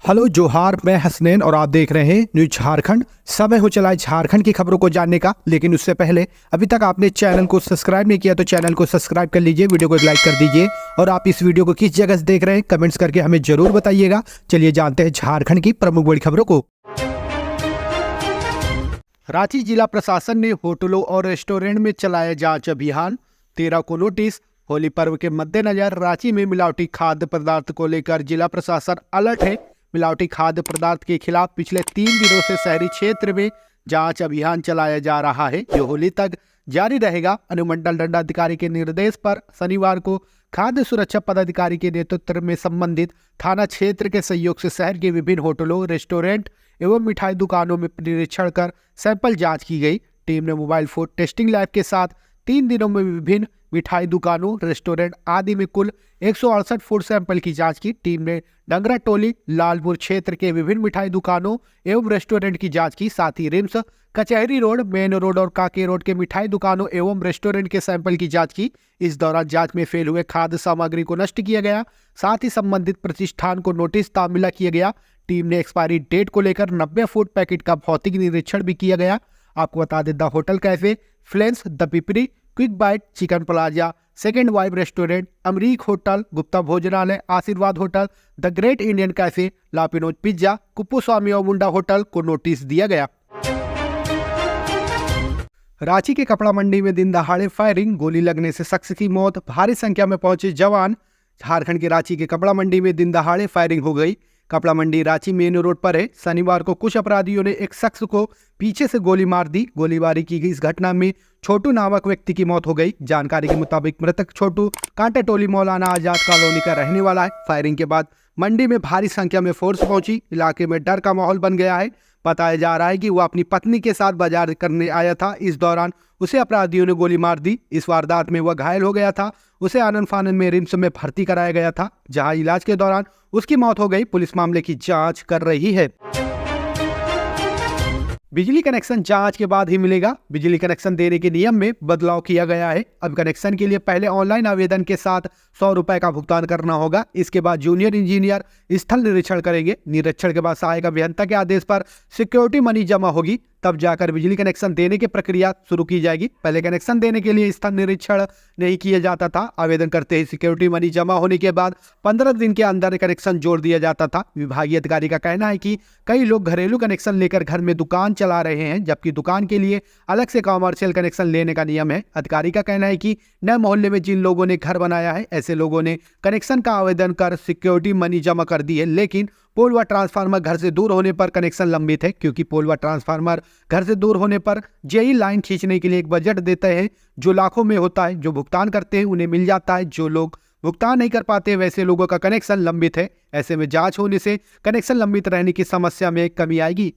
Hello जोहार, मैं हसनैन और आप देख रहे हैं न्यूज झारखंड। समय हो चला है झारखंड की खबरों को जानने का, लेकिन उससे पहले अभी तक आपने चैनल को सब्सक्राइब नहीं किया तो चैनल को सब्सक्राइब कर लीजिए, वीडियो को एक लाइक कर दीजिए और आप इस वीडियो को किस जगह से देख रहे हैं कमेंट्स करके हमें जरूर बताइएगा। चलिए जानते हैं झारखंड की प्रमुख बड़ी खबरों को। रांची जिला प्रशासन ने होटलों और रेस्टोरेंट में चलाया जांच अभियान, 13 को नोटिस। होली पर्व के मद्देनजर रांची में मिलावटी खाद्य पदार्थ को लेकर जिला प्रशासन अलर्ट है। मिलावटी खाद्य पदार्थ के खिलाफ पिछले 3 दिनों से शहरी क्षेत्र में जांच अभियान चलाया जा रहा है, जो होली तक जारी रहेगा। अनुमंडल दंडाधिकारी के निर्देश पर शनिवार को खाद्य सुरक्षा पदाधिकारी के नेतृत्व में संबंधित थाना क्षेत्र के सहयोग से शहर के विभिन्न होटलों, रेस्टोरेंट एवं मिठाई दुकानों में निरीक्षण कर सैंपल जांच की गई। टीम ने मोबाइल फोन टेस्टिंग लैब के साथ 3 दिनों में विभिन्न मिठाई दुकानों, रेस्टोरेंट आदि में कुल 168 फूड सैंपल की जांच की। टीम ने डंगरा टोली, लालपुर क्षेत्र के विभिन्न मिठाई दुकानों एवं रेस्टोरेंट की जांच की। साथ ही रिम्स, कचहरी रोड, मेन रोड और काके रोड के मिठाई दुकानों एवं रेस्टोरेंट के सैंपल की जांच की। इस दौरान जांच में फेल हुए खाद्य सामग्री को नष्ट किया गया। साथ ही संबंधित प्रतिष्ठान को नोटिस तामीला किया गया। टीम ने एक्सपायरी डेट को लेकर 90 फूड पैकेट का भौतिक निरीक्षण भी किया गया। आपको बता दें, द होटल कैफे, फ्लेंस, the Pipri, quick bite, chicken plaza, second vibe restaurant, Amrik hotel, Gupta Bhojanalaya, Ashirwad hotel, the great Indian cafe, La Pino'z pizza, Kuppuswamy और मुंडा होटल को नोटिस दिया गया। रांची के कपड़ा मंडी में दिन दहाड़े फायरिंग, गोली लगने से शख्स की मौत, भारी संख्या में पहुंचे जवान। झारखंड के रांची के कपड़ा मंडी में दिन दहाड़े फायरिंग हो गई। कपड़ा मंडी रांची मेन रोड पर है। शनिवार को कुछ अपराधियों ने एक शख्स को पीछे से गोली मार दी। गोलीबारी की गई इस घटना में छोटू नामक व्यक्ति की मौत हो गई। जानकारी के मुताबिक मृतक छोटू कांटा टोली मौलाना आजाद कॉलोनी का रहने वाला है। फायरिंग के बाद मंडी में भारी संख्या में फोर्स पहुंची। इलाके में डर का माहौल बन गया है। बताया जा रहा है कि वो अपनी पत्नी के साथ बाजार करने आया था। इस दौरान उसे अपराधियों ने गोली मार दी। इस वारदात में वह घायल हो गया था। उसे आनंद फानन में रिम्स में भर्ती कराया गया था, जहां इलाज के दौरान उसकी मौत हो गई। पुलिस मामले की जांच कर रही है। बिजली कनेक्शन जांच के बाद ही मिलेगा। बिजली कनेक्शन देने के नियम में बदलाव किया गया है। अब कनेक्शन के लिए पहले ऑनलाइन आवेदन के साथ 100 रुपए का भुगतान करना होगा। इसके बाद जूनियर इंजीनियर स्थल निरीक्षण करेंगे। निरीक्षण के बाद सहायक अभियंता के आदेश पर सिक्योरिटी मनी जमा होगी, तब जाकर बिजली कनेक्शन देने की प्रक्रिया शुरू की जाएगी। पहले कनेक्शन देने के लिए स्थल निरीक्षण नहीं किया जाता था। आवेदन करते ही सिक्योरिटी मनी जमा होने के बाद 15 दिन के अंदर कनेक्शन जोड़ दिया जाता था। विभागीय अधिकारी का कहना है कि कई लोग घरेलू कनेक्शन लेकर घर में दुकान चला रहे हैं, जबकि दुकान के लिए अलग से कॉमर्शियल कनेक्शन लेने का नियम है। अधिकारी का कहना है कि नए मोहल्ले में जिन लोगों ने घर बनाया है, ऐसे लोगों ने कनेक्शन का आवेदन कर सिक्योरिटी मनी जमा कर दी है, लेकिन पोल व ट्रांसफार्मर घर से दूर होने पर कनेक्शन लंबित है। क्योंकि पोल व ट्रांसफार्मर घर से दूर होने पर जेई लाइन खींचने के लिए एक बजट देते हैं, जो लाखों में होता है। जो भुगतान करते हैं उन्हें मिल जाता है, जो लोग भुगतान नहीं कर पाते वैसे लोगों का कनेक्शन लंबित है। ऐसे में जांच होने से कनेक्शन लंबित रहने की समस्या में कमी आएगी।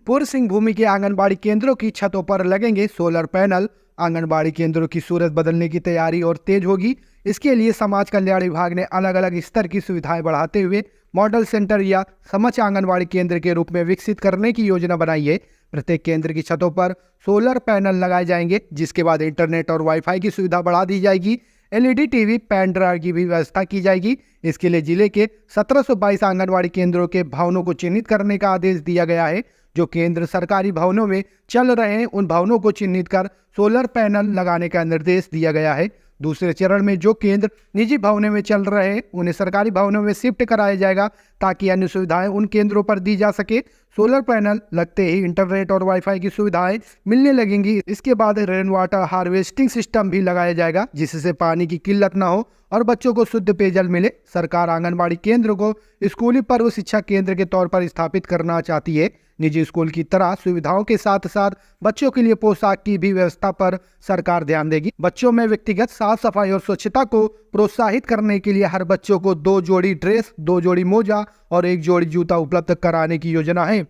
पूर्व सिंह भूमि के आंगनबाड़ी केंद्रों की छतों पर लगेंगे सोलर पैनल। आंगनबाड़ी केंद्रों की सूरत बदलने की तैयारी और तेज होगी। इसके लिए समाज कल्याण विभाग ने अलग अलग स्तर की सुविधाएं बढ़ाते हुए मॉडल सेंटर या समक्ष आंगनबाड़ी केंद्र के रूप में विकसित करने की योजना बनाई है। प्रत्येक केंद्र की छतों पर सोलर पैनल लगाए जाएंगे, जिसके बाद इंटरनेट और वाईफाई की सुविधा बढ़ा दी जाएगी। एलईडी टीवी, पेन ड्राइव की भी व्यवस्था की जाएगी। इसके लिए जिले के 1722 आंगनबाड़ी केंद्रों के भवनों को चिन्हित करने का आदेश दिया गया है। जो केंद्र सरकारी भवनों में चल रहे हैं, उन भवनों को चिन्हित कर सोलर पैनल लगाने का निर्देश दिया गया है। दूसरे चरण में जो केंद्र निजी भवनों में चल रहे हैं, उन्हें सरकारी भवनों में शिफ्ट कराया जाएगा, ताकि अन्य सुविधाएं उन केंद्रों पर दी जा सके। सोलर पैनल लगते ही इंटरनेट और वाईफाई की सुविधाएं मिलने लगेंगी। इसके बाद रेन वाटर हार्वेस्टिंग सिस्टम भी लगाया जाएगा, जिससे पानी की किल्लत ना हो और बच्चों को शुद्ध पेयजल मिले। सरकार आंगनबाड़ी केंद्र को स्कूली पर्व शिक्षा केंद्र के तौर पर स्थापित करना चाहती है। निजी स्कूल की तरह सुविधाओं के साथ साथ बच्चों के लिए पोशाक की भी व्यवस्था पर सरकार ध्यान देगी। बच्चों में व्यक्तिगत साफ सफाई और स्वच्छता को प्रोत्साहित करने के लिए हर बच्चों को 2 जोड़ी ड्रेस, 2 जोड़ी मोजा और 1 जोड़ी जूता उपलब्ध कराने की योजना है।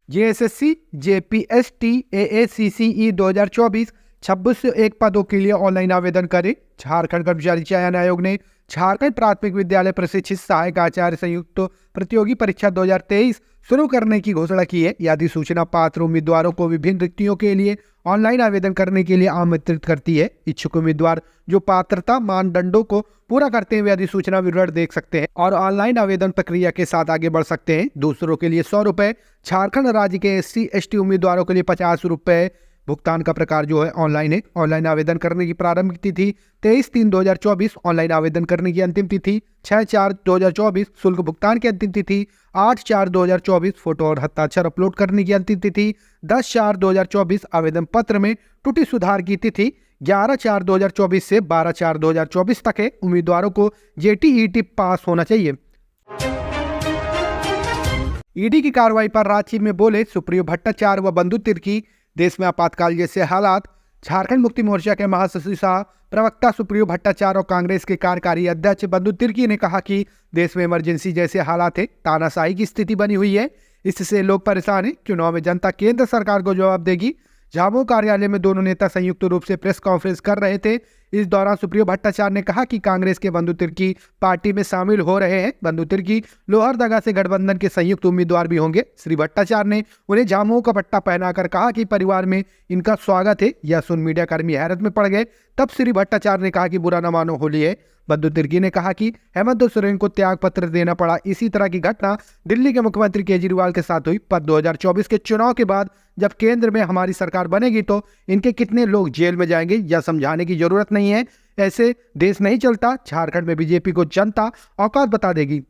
जेएसएससी, जेपीएसटी, एएसीसीई 2024 2601 पदों के लिए ऑनलाइन आवेदन करें। झारखंड कर्मचारी चयन आयोग ने झारखंड प्राथमिक विद्यालय प्रशिक्षित सहायक आचार्य संयुक्त प्रतियोगी परीक्षा 2023 शुरू करने की घोषणा की है। यदि सूचना पात्र उम्मीदवारों को विभिन्न रिक्तियों के लिए ऑनलाइन आवेदन करने के लिए आमंत्रित करती है। इच्छुक उम्मीदवार जो पात्रता मानदंडों को पूरा करते हुए अधिसूचना विवरण देख सकते हैं और ऑनलाइन आवेदन प्रक्रिया के साथ आगे बढ़ सकते हैं। दूसरों के लिए 100 रुपये, झारखंड राज्य के SC/ST उम्मीदवारों के लिए 50 रुपये। भुगतान का प्रकार जो है ऑनलाइन है। ऑनलाइन आवेदन करने की प्रारंभिक तिथि 23/3/2024। ऑनलाइन आवेदन करने की अंतिम तिथि 6/4/2024। शुल्क भुगतान की अंतिम तिथि 8/4/2024। फोटो और हस्ताक्षर अपलोड करने की अंतिम तिथि 10/4/2024। आवेदन पत्र में त्रुटि सुधार की तिथि 11/4/2024 से 12/4/2024 तक है। उम्मीदवारों को JTET पास होना चाहिए। ईडी की कार्रवाई पर रांची में बोले सुप्रियो भट्टाचार्य व बंधु तिर्की। देश में आपातकाल जैसे हालात। झारखंड मुक्ति मोर्चा के महासचिव सह प्रवक्ता सुप्रियो भट्टाचार्य और कांग्रेस के कार्यकारी अध्यक्ष बंधु तिर्की ने कहा कि देश में इमरजेंसी जैसे हालात है, तानाशाही की स्थिति बनी हुई है, इससे लोग परेशान हैं। चुनाव में जनता केंद्र सरकार को जवाब देगी। झाबुआ कार्यालय में दोनों नेता संयुक्त रूप से प्रेस कॉन्फ्रेंस कर रहे थे। इस दौरान सुप्रियो भट्टाचार्य ने कहा कि कांग्रेस के बंधु तिर्की पार्टी में शामिल हो रहे हैं। बंधु तिर्की लोहरदगा से गठबंधन के संयुक्त उम्मीदवार भी होंगे। श्री भट्टाचार्य ने उन्हें झामुमो का पट्टा पहनाकर कहा कि परिवार में इनका स्वागत है। यह सुन मीडिया कर्मी हैरत में पड़ गए। तब श्री भट्टाचार्य ने कहा कि बुरा न मानो, होली है। बंधु तिर्की ने कहा कि हेमंत सोरेन को त्याग पत्र देना पड़ा। इसी तरह की घटना दिल्ली के मुख्यमंत्री केजरीवाल के साथ हुई। पर 2024 के चुनाव के बाद जब केंद्र में हमारी सरकार बनेगी तो इनके कितने लोग जेल में जाएंगे यह समझाने की जरूरत नहीं है। ऐसे देश नहीं चलता। झारखंड में बीजेपी को जनता औकात बता देगी।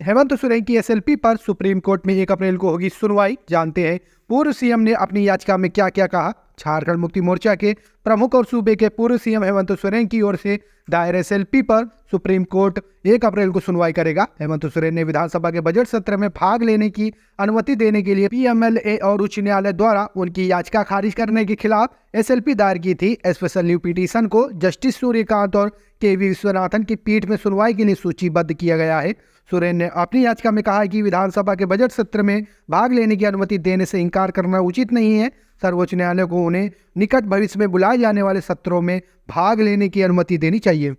हेमंत सोरेन की SLP पर सुप्रीम कोर्ट में 1 अप्रैल को होगी सुनवाई। जानते हैं पूर्व सीएम ने अपनी याचिका में क्या क्या कहा। झारखंड मुक्ति मोर्चा के प्रमुख और सूबे के पूर्व सीएम हेमंत सोरेन की ओर से दायर SLP पर सुप्रीम कोर्ट 1 अप्रैल को सुनवाई करेगा। हेमंत सोरेन ने विधानसभा के बजट सत्र में भाग लेने की अनुमति देने के लिए PMLA और उच्च न्यायालय द्वारा उनकी याचिका खारिज करने के खिलाफ SLP दायर की थी। स्पेशल लीव पिटीशन को जस्टिस सूर्यकांत और KV विश्वनाथन की पीठ में सुनवाई के लिए सूचीबद्ध किया गया है। सोरेन ने अपनी याचिका में कहा है कि विधानसभा के बजट सत्र में भाग लेने की अनुमति देने से इनकार करना उचित नहीं है। सर्वोच्च न्यायालय को उन्हें निकट भविष्य में बुलाए जाने वाले सत्रों में भाग लेने की अनुमति देनी चाहिए।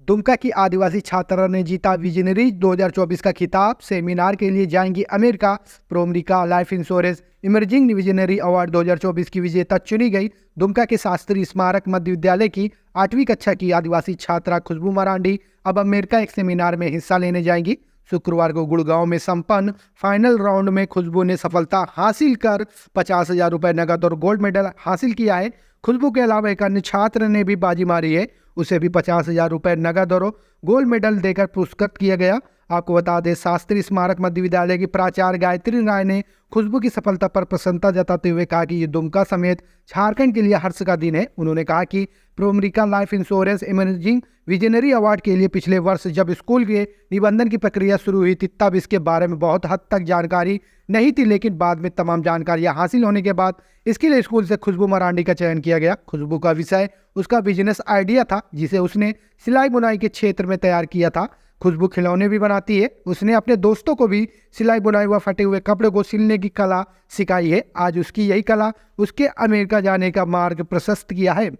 दुमका की आदिवासी छात्रा ने जीता विजनरी 2024 का खिताब। सेमिनार के लिए जाएंगी America. Promerica life insurance emerging visionary award 2024 की विजेता चुनी गई। दुमका के शास्त्री स्मारक मध्य विद्यालय की 8वीं कक्षा की आदिवासी छात्रा खुशबू मरांडी अब अमेरिका एक सेमिनार में हिस्सा लेने जाएंगी। शुक्रवार को गुड़गांव में संपन्न फाइनल राउंड में खुशबू ने सफलता हासिल कर 50,000 रुपये नगद और गोल्ड मेडल हासिल किया है। खुशबू के अलावा एक अन्य छात्र ने भी बाजी मारी है। उसे भी 50,000 रुपये नगद और गोल्ड मेडल देकर पुरस्कृत किया गया। आपको बता दें, शास्त्री स्मारक मध्य विद्यालय की प्राचार्य गायत्री राय ने खुशबू की सफलता पर प्रसन्नता जताते हुए कहा कि ये दुमका समेत झारखंड के लिए हर्ष का दिन है। उन्होंने कहा कि Promerica life insurance emerging visionary award के लिए पिछले वर्ष जब स्कूल के निबंधन की प्रक्रिया शुरू हुई थी तब इसके बारे में बहुत हद तक जानकारी नहीं थी, लेकिन बाद में तमाम जानकारियां हासिल होने के बाद इसके लिए स्कूल से खुशबू मरांडी का चयन किया गया। खुशबू का विषय उसका बिजनेस आइडिया था जिसे उसने सिलाई बुनाई के क्षेत्र में तैयार किया था। खुशबू खिलौने भी बनाती है। उसने अपने दोस्तों को भी सिलाई बुनाई व फटे हुए कपड़े को सिलने की कला सिखाई है। आज उसकी यही कला उसके अमेरिका जाने का मार्ग प्रशस्त किया है।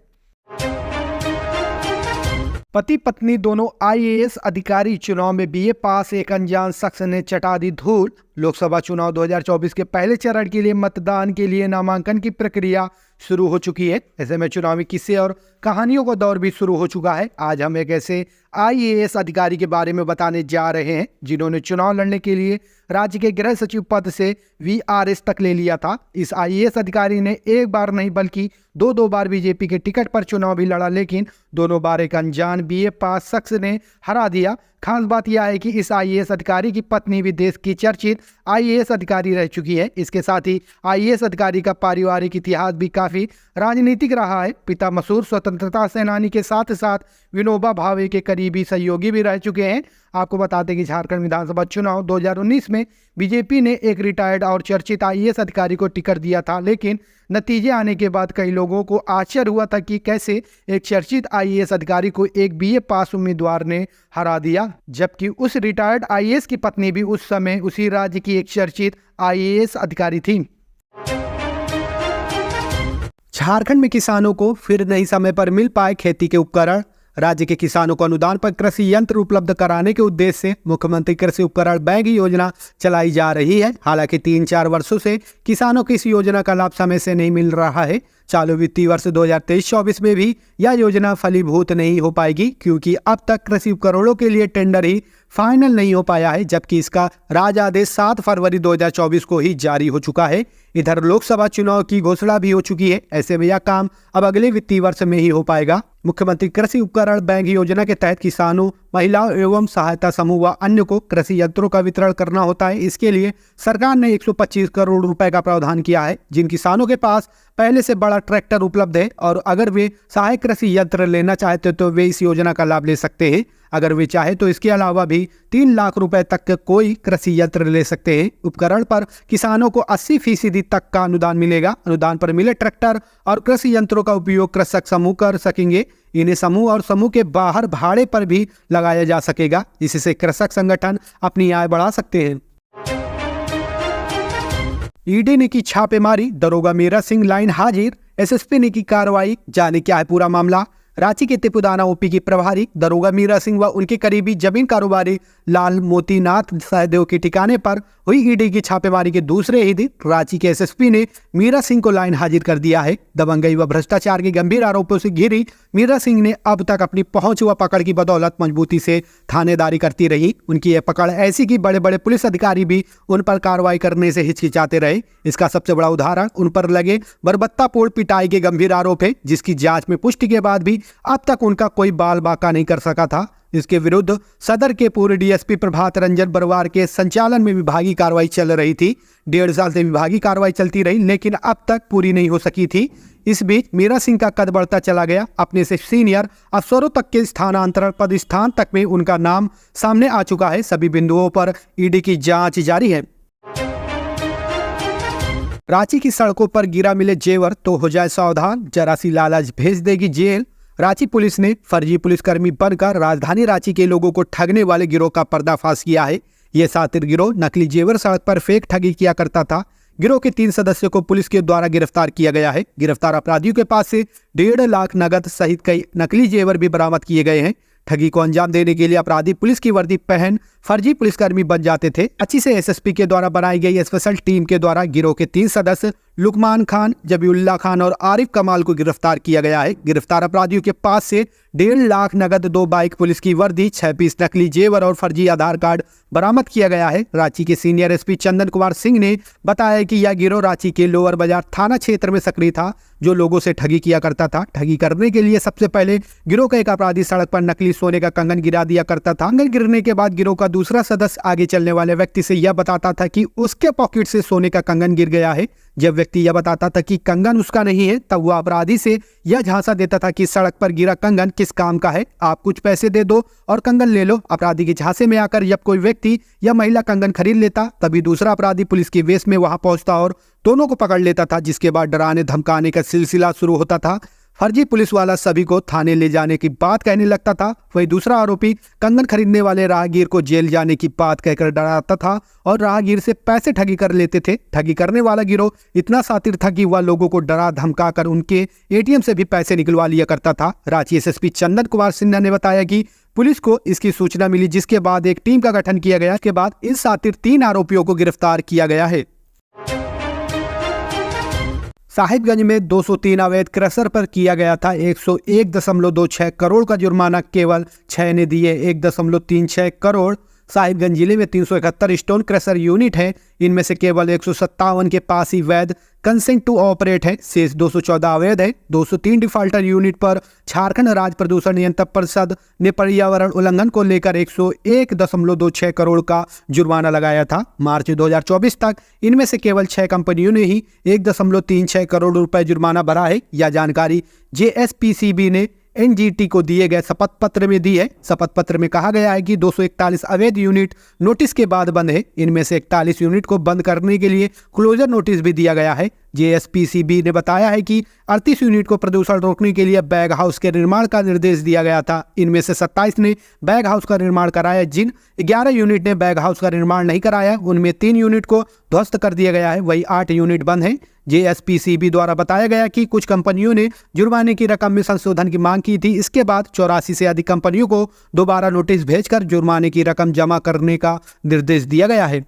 पति पत्नी दोनों IAS अधिकारी चुनाव में BA पास एक अनजान शख्स ने चटा दी धूल। लोकसभा चुनाव 2024 के पहले चरण के लिए मतदान के लिए नामांकन की प्रक्रिया शुरू हो चुकी है। ऐसे में चुनावी किस्से और कहानियों का दौर भी शुरू हो चुका है। आज हम एक ऐसे IAS अधिकारी के बारे में बताने जा रहे हैं जिन्होंने चुनाव लड़ने के लिए राज्य के गृह सचिव पद से VRS तक ले लिया था। इस IAS अधिकारी ने एक बार नहीं बल्कि दो बार बीजेपी के टिकट पर चुनाव भी लड़ा, लेकिन दोनों बार एक अनजान BA पास शख्स ने हरा दिया। खास बात यह है कि इस IAS अधिकारी की पत्नी भी देश की चर्चित IAS अधिकारी रह चुकी है। इसके साथ ही IAS अधिकारी का पारिवारिक इतिहास भी काफी राजनीतिक रहा है। पिता मशहूर स्वतंत्रता सेनानी के साथ साथ विनोबा भावे के करीबी सहयोगी भी रह चुके हैं। आपको बता दें कि झारखंड विधानसभा चुनाव 2019 में बीजेपी ने एक रिटायर्ड और चर्चित IAS अधिकारी को टिकट दिया था, लेकिन नतीजे आने के बाद कई लोगों को आश्चर्य हुआ था कि कैसे एक चर्चित IAS अधिकारी को एक BA पास उम्मीदवार ने हरा दिया, जबकि उस रिटायर्ड IAS की पत्नी भी उस समय उसी राज्य की एक चर्चित IAS अधिकारी थी। झारखंड में किसानों को फिर नहीं समय पर मिल पाए खेती के उपकरण। राज्य के किसानों को अनुदान पर कृषि यंत्र उपलब्ध कराने के उद्देश्य से मुख्यमंत्री कृषि उपकरण बैंक योजना चलाई जा रही है। हालांकि 3-4 वर्षों से किसानों को इस योजना का लाभ समय से नहीं मिल रहा है। चालू वित्तीय वर्ष 2023-24 में भी यह योजना फलीभूत नहीं हो पाएगी, क्योंकि अब तक कृषि उपकरणों के लिए टेंडर ही फाइनल नहीं हो पाया है, जबकि इसका राज आदेश 7 फरवरी 2024 को ही जारी हो चुका है। इधर लोकसभा चुनाव की घोषणा भी हो चुकी है। ऐसे में यह काम अब अगले वित्तीय वर्ष में ही हो पाएगा। मुख्यमंत्री कृषि उपकरण बैंक योजना के तहत किसानों, महिलाओं एवं सहायता समूह व अन्य को कृषि यंत्रों का वितरण करना होता है। इसके लिए सरकार ने 125 करोड़ रुपए का प्रावधान किया है। जिन किसानों के पास पहले से बड़ा ट्रैक्टर उपलब्ध है और अगर वे सहायक कृषि यंत्र लेना चाहते तो वे इस योजना का लाभ ले सकते हैं। अगर वे चाहे तो इसके अलावा भी 3 लाख रुपए तक के कोई कृषि यंत्र ले सकते हैं। उपकरण पर किसानों को 80% तक का अनुदान मिलेगा। अनुदान पर मिले ट्रैक्टर और कृषि यंत्रों का उपयोग कृषक समूह कर सकेंगे। इन्हें समूह और समूह के बाहर भाड़े पर भी लगाया जा सकेगा, जिससे कृषक संगठन अपनी आय बढ़ा सकते हैं। ईडी ने की छापेमारी, दरोगा मीरा सिंह लाइन हाजिर, एसएसपी ने की कार्रवाई। जाने क्या है पूरा मामला। रांची के तिपुदाना ओपी की प्रभारी दरोगा मीरा सिंह व उनके करीबी जमीन कारोबारी लाल मोतीनाथ सहदेव के ठिकाने पर हुई ईडी की छापेमारी के दूसरे ही दिन रांची के एसएसपी ने मीरा सिंह को लाइन हाजिर कर दिया है। दबंगई व भ्रष्टाचार के गंभीर आरोपों से घिरी मीरा सिंह ने अब तक अपनी पहुंच व पकड़ की बदौलत मजबूती से थानेदारी करती रही। उनकी यह पकड़ ऐसी कि बड़े बड़े पुलिस अधिकारी भी उन पर कार्रवाई करने से हिचकिचाते रहे। इसका सबसे बड़ा उदाहरण उन पर लगे बर्बत्तापूर्ण पिटाई के गंभीर आरोप है, जिसकी जांच में पुष्टि के बाद भी अब तक उनका कोई बाल बाका नहीं कर सका था। इसके विरुद्ध सदर के पूर्व डीएसपी प्रभात रंजन बरवार के संचालन में विभागीय कार्रवाई चल रही थी। 1.5 साल से विभागीय कार्रवाई चलती रही, लेकिन अब तक पूरी नहीं हो सकी थी। इस बीच मीरा सिंह का कद बढ़ता चला गया। अपने से सीनियर अफसरों तक के स्थानांतरण पदस्थान तक में उनका नाम सामने आ चुका है। सभी बिंदुओं पर ईडी की जांच जारी है। रांची की सड़कों पर गिरा मिले जेवर तो हो जाए सावधान, जरा सी लालच भेज देगी जेल। रांची पुलिस ने फर्जी पुलिसकर्मी बनकर राजधानी रांची के लोगों को ठगने वाले गिरोह का पर्दाफाश किया है। यह शातिर गिरोह नकली जेवर सड़क पर फेक ठगी किया करता था। गिरोह के 3 सदस्यों को पुलिस के द्वारा गिरफ्तार किया गया है। गिरफ्तार अपराधियों के पास से 1.5 लाख नगद सहित कई नकली जेवर भी बरामद किए गए हैं। ठगी को अंजाम देने के लिए अपराधी पुलिस की वर्दी पहन फर्जी पुलिसकर्मी बन जाते थे। अच्छी से एसएसपी के द्वारा बनाई गई स्पेशल टीम के द्वारा गिरोह के 3 सदस्य लुकमान खान, जबीउल्ला खान और आरिफ कमाल को गिरफ्तार किया गया है। गिरफ्तार अपराधियों के पास से 1.5 लाख नगद, 2 बाइक, पुलिस की वर्दी, 6 पीस नकली जेवर और फर्जी आधार कार्ड बरामद किया गया है। रांची के सीनियर एसपी चंदन कुमार सिंह ने बताया कि यह गिरोह रांची के लोअर बाजार थाना क्षेत्र में सक्रिय था, जो लोगों से ठगी किया करता था। ठगी करने के लिए सबसे पहले गिरोह का एक अपराधी सड़क पर नकली सोने का कंगन गिरा दिया करता था। कंगन गिरने के बाद गिरोह का दूसरा सदस्य आगे चलने वाले व्यक्ति से यह बताता था कि उसके पॉकेट से सोने का कंगन गिर गया है। जब व्यक्ति यह बताता था कि कंगन उसका नहीं है, तब वह अपराधी से यह झांसा देता था कि सड़क पर गिरा कंगन किस काम का है, आप कुछ पैसे दे दो और कंगन ले लो। अपराधी के झांसे में आकर जब कोई व्यक्ति या महिला कंगन खरीद लेता, तभी दूसरा अपराधी पुलिस की वेश में वहां पहुंचता और दोनों को पकड़ लेता था, जिसके बाद डराने धमकाने का सिलसिला शुरू होता था। फर्जी पुलिस वाला सभी को थाने ले जाने की बात कहने लगता था। वही दूसरा आरोपी कंगन खरीदने वाले राहगीर को जेल जाने की बात कहकर डराता था और राहगीर से पैसे ठगी कर लेते थे। ठगी करने वाला गिरोह इतना शातिर था कि वह लोगों को डरा धमका कर उनके एटीएम से भी पैसे निकलवा लिया करता था। रांची एसएसपी चंदन कुमार सिन्हा ने बताया कि पुलिस को इसकी सूचना मिली, जिसके बाद एक टीम का गठन किया गया। इसके बाद इस शातिर 3 आरोपियों को गिरफ्तार किया गया है। साहिबगंज में 203 अवैध क्रशर पर किया गया था 101.26 करोड़ का जुर्माना, केवल 6 ने दिए 1.36 करोड़। साहिबगंज जिले में 371 स्टोन क्रशर यूनिट है। इनमें से केवल 157 के पास ही वैध कंसेंट टू ऑपरेट है, शेष 214 अवैध है। 203 डिफाल्टर यूनिट पर झारखंड राज्य प्रदूषण नियंत्रण परिषद ने पर्यावरण उल्लंघन को लेकर 101.26 करोड़ का जुर्माना लगाया था। मार्च 2024 तक इनमें से केवल 6 कंपनियों ने ही 1.36 करोड़ रुपए जुर्माना भरा है। यह जानकारी जेएसपीसीबी ने एनजीटी को दिए गए शपथ पत्र में दी है। शपथ पत्र में कहा गया है कि 241 अवैध यूनिट नोटिस के बाद बंद है। इनमें से 41 यूनिट को बंद करने के लिए क्लोजर नोटिस भी दिया गया है। जेएसपीसीबी ने बताया है कि 38 यूनिट को प्रदूषण रोकने के लिए बैग हाउस के निर्माण का निर्देश दिया गया था। इनमें से 27 ने बैग हाउस का निर्माण कराया। जिन 11 यूनिट ने बैग हाउस का निर्माण नहीं कराया उनमें 3 यूनिट को ध्वस्त कर दिया गया है, वही 8 यूनिट बंद हैं। जेएसपीसीबी द्वारा बताया गया कि कुछ कंपनियों ने जुर्माने की रकम में संशोधन की मांग की थी। इसके बाद 84 से अधिक कंपनियों को दोबारा नोटिस भेजकर जुर्माने की रकम जमा करने का निर्देश दिया गया है।